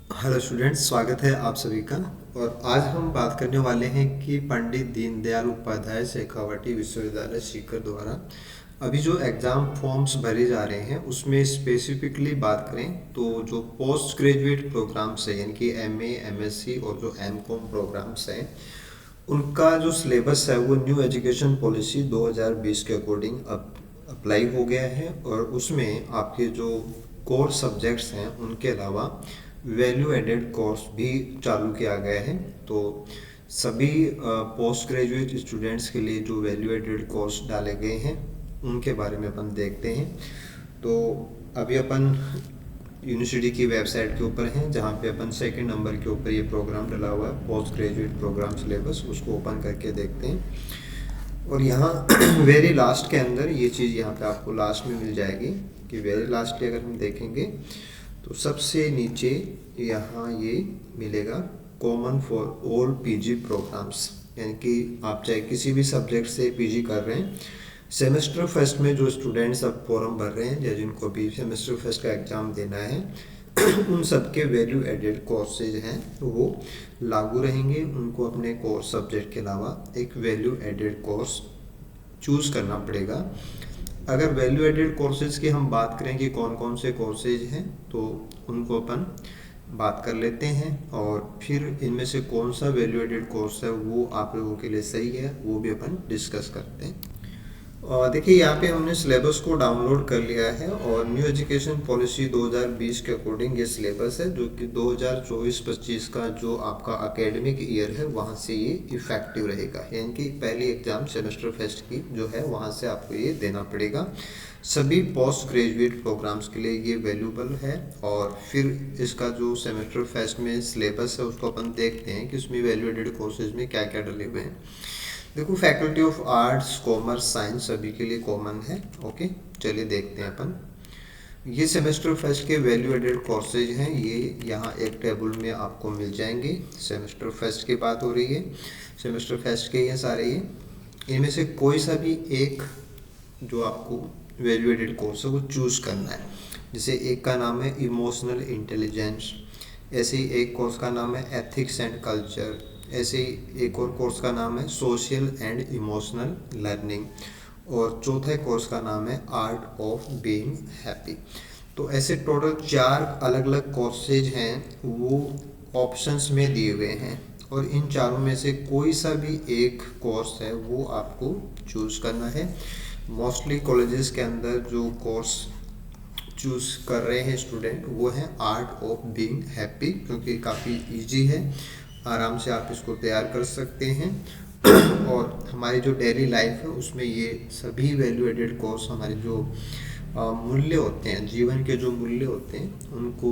Hello students, स्वागत है आप सभी का। और आज हम बात करने वाले हैं कि पंडित दीनदयाल उपाध्याय शेखावाटी विश्वविद्यालय सीकर द्वारा अभी जो एग्ज़ाम फॉर्म्स भरे जा रहे हैं उसमें स्पेसिफिकली बात करें तो जो पोस्ट ग्रेजुएट प्रोग्राम्स है यानी कि एमए, एमएससी और जो एमकॉम प्रोग्राम्स हैं उनका जो सिलेबस है वो न्यू एजुकेशन पॉलिसी 2020 के अकॉर्डिंग अब अप्लाई हो गया है। और उसमें आपके जो कोर सब्जेक्ट्स हैं उनके अलावा वैल्यू एडेड कोर्स भी चालू किया गया है। तो सभी पोस्ट ग्रेजुएट स्टूडेंट्स के लिए जो वैल्यू एडेड कोर्स डाले गए हैं उनके बारे में अपन देखते हैं। तो अभी अपन यूनिवर्सिटी की वेबसाइट के ऊपर हैं जहाँ पे अपन सेकंड नंबर के ऊपर ये प्रोग्राम डला हुआ है, पोस्ट ग्रेजुएट प्रोग्राम सिलेबस, उसको ओपन करके देखते हैं। और यहाँ वेरी लास्ट के अंदर ये चीज़ यहाँ पे आपको लास्ट में मिल जाएगी कि वेरी लास्ट अगर हम देखेंगे तो सबसे नीचे यहाँ ये मिलेगा common for all PG programs, यानी कि आप चाहे किसी भी सब्जेक्ट से पीजी कर रहे हैं, सेमेस्टर फर्स्ट में जो स्टूडेंट्स अब फॉर्म भर रहे हैं या जिनको भी सेमेस्टर फर्स्ट का एग्ज़ाम देना है उन सब के वैल्यू एडेड कोर्सेज हैं तो वो लागू रहेंगे। उनको अपने कोर्स सब्जेक्ट के अलावा एक वैल्यू एडेड कोर्स चूज़ करना पड़ेगा। अगर वैल्यू एडेड कोर्सेज की हम बात करें कि कौन कौन से कोर्सेज हैं तो उनको अपन बात कर लेते हैं और फिर इनमें से कौन सा वैल्यू एडेड कोर्स है वो आप लोगों के लिए सही है वो भी अपन डिस्कस करते हैं। और देखिए यहाँ पे हमने सिलेबस को डाउनलोड कर लिया है और न्यू एजुकेशन पॉलिसी 2020 के अकॉर्डिंग ये सिलेबस है जो कि 2024-25 का जो आपका एकेडमिक ईयर है वहाँ से ये इफेक्टिव रहेगा, यानी कि पहली एग्जाम सेमेस्टर फर्स्ट की जो है वहाँ से आपको ये देना पड़ेगा। सभी पोस्ट ग्रेजुएट प्रोग्राम्स के लिए ये वैल्यूबल है। और फिर इसका जो सेमेस्टर फर्स्ट में सिलेबस है उसको अपन देखते हैं कि उसमें वैल्यू एडेड कोर्सेज में क्या क्या डले हुए हैं। देखो, faculty of arts, commerce, science सभी के लिए कॉमन है। ओके, चलिए देखते हैं अपन। ये सेमेस्टर फर्स्ट के वैल्यू एडेड कोर्सेज हैं, ये यहाँ एक टेबल में आपको मिल जाएंगे। सेमेस्टर फर्स्ट की बात हो रही है, सेमेस्टर फर्स्ट के ये सारे ये इनमें से कोई सा भी एक जो आपको वैल्यू एडेड कोर्स है वो चूज़ करना है। जैसे एक का नाम है इमोशनल इंटेलिजेंस, ऐसे ही एक कोर्स का नाम है एथिक्स एंड कल्चर, ऐसे ही एक और कोर्स का नाम है सोशल एंड इमोशनल लर्निंग, और चौथे कोर्स का नाम है आर्ट ऑफ बीइंग हैप्पी। तो ऐसे टोटल 4 अलग अलग कोर्सेज हैं वो ऑप्शंस में दिए हुए हैं और इन चारों में से कोई सा भी एक कोर्स है वो आपको चूज़ करना है। मोस्टली कॉलेजेस के अंदर जो कोर्स चूज़ कर रहे हैं स्टूडेंट वो है आर्ट ऑफ बीइंग हैप्पी, क्योंकि काफ़ी इजी है, आराम से आप इसको तैयार कर सकते हैं। और हमारी जो डेली लाइफ है उसमें ये सभी वैल्यू एडेड कोर्स हमारे जो मूल्य होते हैं, जीवन के जो मूल्य होते हैं उनको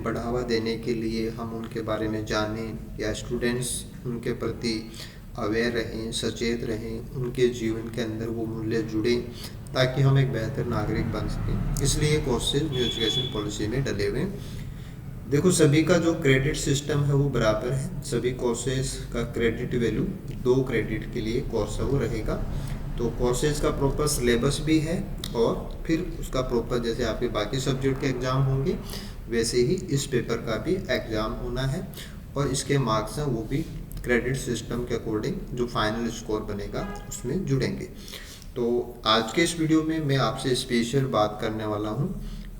बढ़ावा देने के लिए हम उनके बारे में जानें या स्टूडेंट्स उनके प्रति अवेयर रहें, सचेत रहें, उनके जीवन के अंदर वो मूल्य जुड़ें ताकि हम एक बेहतर नागरिक बन सकें। इसलिए कोर्सेज न्यू एजुकेशन पॉलिसी में डले हुए हैं। देखो, सभी का जो क्रेडिट सिस्टम है वो बराबर है, सभी कोर्सेज का क्रेडिट वैल्यू 2 क्रेडिट के लिए कोर्स है वो रहेगा। तो कोर्सेज का प्रॉपर सिलेबस भी है और फिर उसका प्रॉपर जैसे आपके बाकी सब्जेक्ट के एग्ज़ाम होंगे वैसे ही इस पेपर का भी एग्ज़ाम होना है और इसके मार्क्स हैं वो भी क्रेडिट सिस्टम के अकॉर्डिंग जो फाइनल स्कोर बनेगा उसमें जुड़ेंगे। तो आज के इस वीडियो में मैं आपसे स्पेशल बात करने वाला हूँ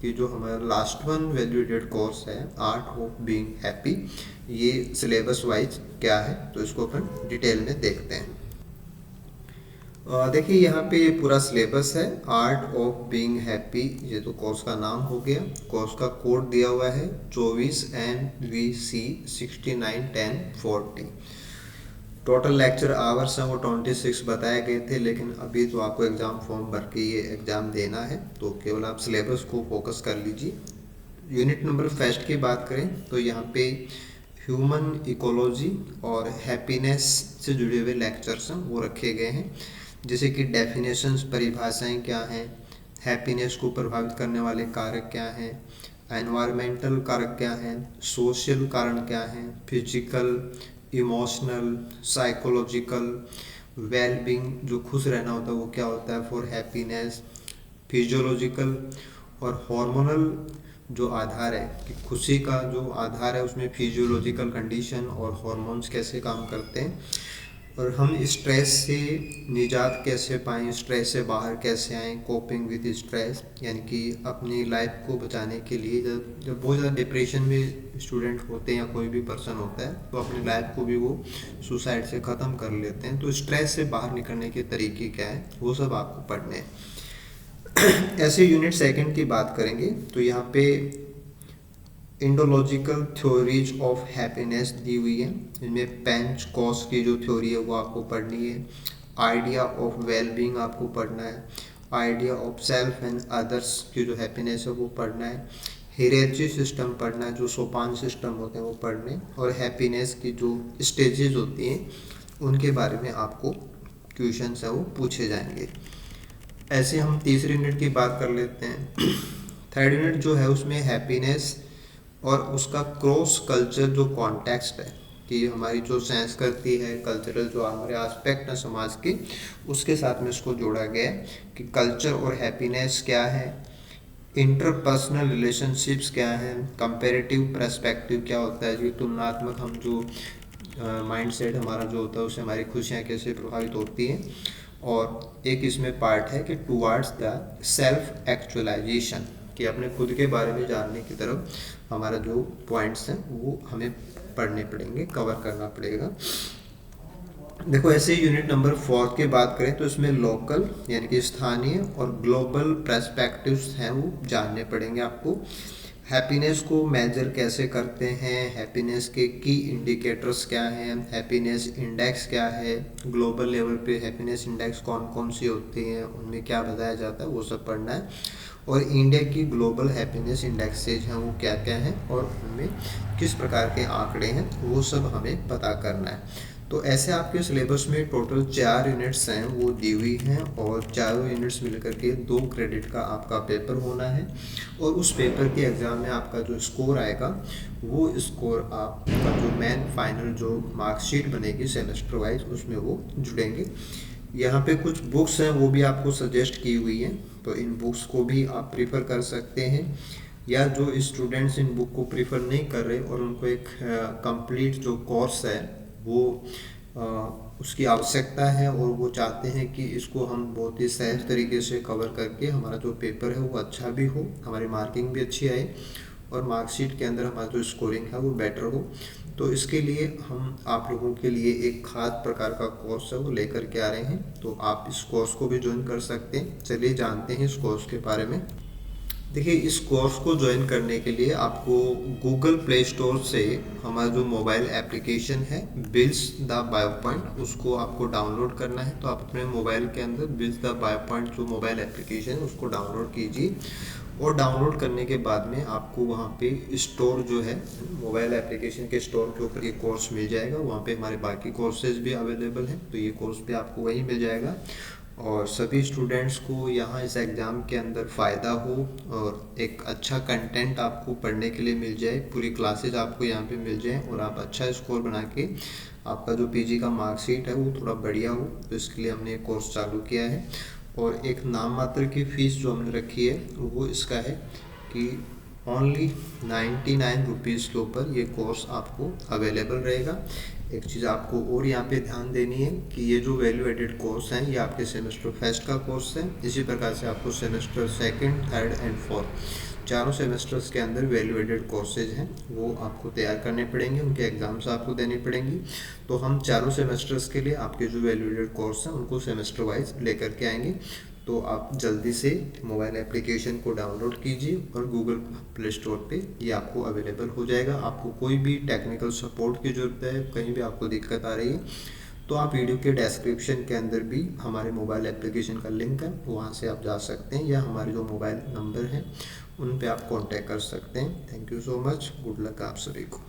कि जो हमारा last one value added course है आर्ट ऑफ बीइंग हैप्पी, ये सिलेबस वाइज क्या है तो इसको अपन डिटेल में देखते हैं। देखिए यहाँ पे ये पूरा सिलेबस है आर्ट ऑफ बीइंग हैप्पी, ये तो कोर्स का नाम हो गया। कोर्स का कोड दिया हुआ है 24MVC 691040। टोटल लेक्चर आवर्स हैं वो 26 बताए गए थे, लेकिन अभी तो आपको एग्ज़ाम फॉर्म भर के ये एग्ज़ाम देना है तो केवल आप सिलेबस को फोकस कर लीजिए। यूनिट नंबर फर्स्ट की बात करें तो यहाँ पे ह्यूमन इकोलॉजी और हैप्पीनेस से जुड़े हुए लेक्चर्स हैं वो रखे गए हैं, जैसे कि डेफिनेशंस, परिभाषाएं क्या हैं, हैप्पीनेस को प्रभावित करने वाले कारक क्या हैं, एनवायरमेंटल कारक क्या हैं, सोशल कारण क्या हैं, फिजिकल, इमोशनल, साइकोलॉजिकल, वेलबींग जो खुश रहना होता है वो क्या होता है फॉर हैप्पीनेस, फिजियोलॉजिकल और हार्मोनल जो आधार है कि खुशी का जो आधार है उसमें फिजियोलॉजिकल कंडीशन और हॉर्मोन्स कैसे काम करते हैं, और हम स्ट्रेस से निजात कैसे पाएँ, स्ट्रेस से बाहर कैसे आएँ, कोपिंग विद स्ट्रेस, यानी कि अपनी लाइफ को बचाने के लिए जब जब बहुत ज़्यादा डिप्रेशन में स्टूडेंट होते हैं या कोई भी पर्सन होता है तो अपनी लाइफ को भी वो सुसाइड से ख़त्म कर लेते हैं। तो स्ट्रेस से बाहर निकलने के तरीके क्या है वो सब आपको पढ़ने हैं। ऐसे यूनिट सेकंड की बात करेंगे तो यहाँ पे इंडोलॉजिकल थ्योरीज ऑफ हैप्पीनेस दी हुई है। इनमें पेंच कॉस की जो थ्योरी है वो आपको पढ़नी है। आइडिया ऑफ वेलबींग आपको पढ़ना है। Idea of self and others की जो हैप्पीनेस है वो पढ़ना है। हियरार्ची सिस्टम पढ़ना है, जो सोपान सिस्टम होते हैं वो पढ़ने, और हैप्पीनेस की जो स्टेजेस होती हैं उनके बारे में आपको क्वेश्चंस है वो पूछे जाएंगे। ऐसे हम तीसरे यूनिट की बात कर लेते हैं। थर्ड यूनिट जो है उसमें हैप्पीनेस और उसका क्रॉस कल्चर जो कॉन्टेक्स्ट है कि हमारी जो संस्कृति है, कल्चरल जो हमारे एस्पेक्ट है समाज के, उसके साथ में इसको जोड़ा गया है कि कल्चर और हैप्पीनेस क्या है, इंटरपर्सनल रिलेशनशिप्स क्या हैं, कंपैरेटिव पर्सपेक्टिव क्या होता है, जो तुलनात्मक हम जो माइंडसेट हमारा जो होता है उससे हमारी खुशियाँ कैसे प्रभावित होती हैं, और एक इसमें पार्ट है कि टुवार्ड्स द सेल्फ एक्चुअलाइजेशन कि अपने खुद के बारे में जानने की तरफ हमारा जो पॉइंट्स हैं वो हमें पढ़ने पड़ेंगे, कवर करना पड़ेगा। देखो ऐसे यूनिट नंबर 4 की बात करें तो इसमें लोकल यानी कि स्थानीय और ग्लोबल पर्सपेक्टिव्स हैं वो जानने पड़ेंगे आपको। हैप्पीनेस को मेजर कैसे करते हैं, हैप्पीनेस के की इंडिकेटर्स क्या हैं, हैप्पीनेस इंडेक्स क्या है, ग्लोबल लेवल पे हैप्पीनेस इंडेक्स कौन कौन सी होती हैं, उनमें क्या बताया जाता है वो सब पढ़ना है, और इंडिया की ग्लोबल हैप्पीनेस इंडेक्सेज हैं वो क्या क्या हैं और उनमें किस प्रकार के आंकड़े हैं वो सब हमें पता करना है। तो ऐसे आपके सिलेबस में टोटल 4 यूनिट्स हैं वो दी हुई हैं, और चारों यूनिट्स मिलकर के 2 क्रेडिट का आपका पेपर होना है, और उस पेपर के एग्ज़ाम में आपका जो स्कोर आएगा वो स्कोर आपका जो मेन फाइनल जो मार्कशीट बनेगी सेमेस्टर वाइज उसमें वो जुड़ेंगे। यहाँ पे कुछ बुक्स हैं वो भी आपको सजेस्ट की हुई हैं, तो इन बुक्स को भी आप प्रीफर कर सकते हैं, या जो स्टूडेंट्स इन बुक को प्रीफर नहीं कर रहे और उनको एक कंप्लीट जो कोर्स है वो उसकी आवश्यकता है और वो चाहते हैं कि इसको हम बहुत ही सहज तरीके से कवर करके हमारा जो पेपर है वो अच्छा भी हो, हमारी मार्किंग भी अच्छी आए और मार्कशीट के अंदर हमारा जो स्कोरिंग है वो बेटर हो, तो इसके लिए हम आप लोगों के लिए एक खास प्रकार का कोर्स है वो लेकर के आ रहे हैं, तो आप इस कोर्स को भी ज्वाइन कर सकते हैं। चलिए जानते हैं इस कोर्स के बारे में। देखिए इस कोर्स को ज्वाइन करने के लिए आपको गूगल प्ले स्टोर से हमारा जो मोबाइल एप्लीकेशन है बिल्स द बायो पॉइंट उसको आपको डाउनलोड करना है। तो आप अपने मोबाइल के अंदर बिल्स द बायो पॉइंट जो मोबाइल एप्लीकेशन है उसको डाउनलोड कीजिए, और डाउनलोड करने के बाद में आपको वहाँ पे स्टोर जो है मोबाइल एप्लीकेशन के स्टोर के ऊपर ये कोर्स मिल जाएगा। वहाँ पे हमारे बाकी कोर्सेज भी अवेलेबल हैं, तो ये कोर्स भी आपको वहीं मिल जाएगा, और सभी स्टूडेंट्स को यहाँ इस एग्ज़ाम के अंदर फ़ायदा हो और एक अच्छा कंटेंट आपको पढ़ने के लिए मिल जाए, पूरी क्लासेज आपको यहाँ पे मिल जाए और आप अच्छा स्कोर बना के आपका जो पीजी का मार्कशीट है वो थोड़ा बढ़िया हो, तो इसके लिए हमने कोर्स चालू किया है। और एक नाम मात्र की फ़ीस जो हमने रखी है वो इसका है कि ओनली 99 रुपीज़ के ऊपर ये कोर्स आपको अवेलेबल रहेगा। एक चीज़ आपको और यहाँ पे ध्यान देनी है कि ये जो वैल्यू एडेड कोर्स हैं ये आपके सेमेस्टर फर्स्ट का कोर्स है, इसी प्रकार से आपको semester second, third and fourth चारों सेमेस्टर्स के अंदर वैल्यू एडेड कोर्सेज हैं वो आपको तैयार करने पड़ेंगे, उनके एग्ज़ाम्स आपको देनी पड़ेंगी। तो हम चारों सेमेस्टर्स के लिए आपके जो वैल्यू एडेड कोर्स हैं उनको सेमेस्टर वाइज लेकर के आएंगे। तो आप जल्दी से मोबाइल एप्लीकेशन को डाउनलोड कीजिए और गूगल प्ले स्टोर पे ये आपको अवेलेबल हो जाएगा। आपको कोई भी टेक्निकल सपोर्ट की ज़रूरत है, कहीं भी आपको दिक्कत आ रही है तो आप वीडियो के डिस्क्रिप्शन के अंदर भी हमारे मोबाइल एप्लीकेशन का लिंक है, वहाँ से आप जा सकते हैं, या हमारे जो मोबाइल नंबर हैं उन पे आप कांटेक्ट कर सकते हैं। Thank you so much, good luck आप सभी को।